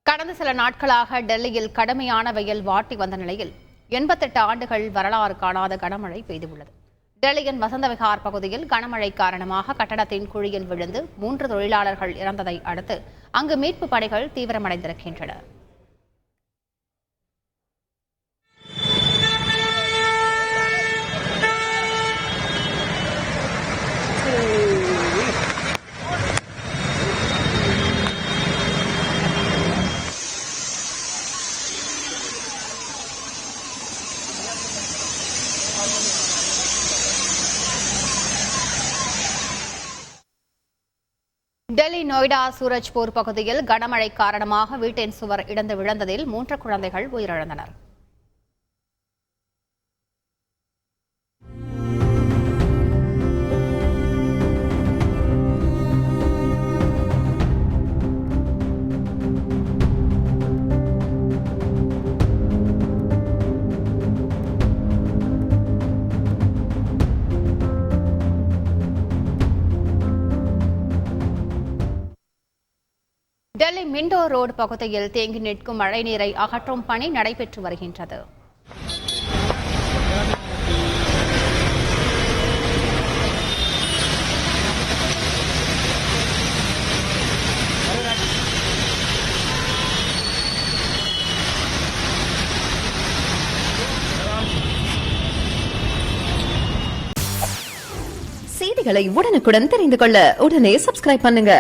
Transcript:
கடந்த சில நாட்களாக டெல்லியில் கடுமையான வெயில் வாட்டி வந்த நிலையில் 88 ஆண்டுகள் வரலாறு காணாத கனமழை பெய்துள்ளது. டெல்லியின் வசந்த விஹார் பகுதியில் கனமழை காரணமாக கட்டடத்தின் குழியில் விழுந்து 3 தொழிலாளர்கள் இறந்ததை அடுத்து அங்கு மீட்பு பணிகள் தீவிரமடைந்திருக்கின்றன. டெல்லி நொய்டா சூரஜ்பூர் பகுதியில் கனமழை காரணமாக வீட்டின் சுவர் இடிந்து விழுந்ததில் 3 குழந்தைகள் உயிரிழந்தனர். டெல்லி மிண்டோ ரோடு பகுதியில் தேங்கி நிற்கும் மழைநீரை அகற்றும் பணி நடைபெற்று வருகின்றது. செய்திகளை உடனுக்குடன் தெரிந்து கொள்ள உடனே சப்ஸ்கிரைப் பண்ணுங்க.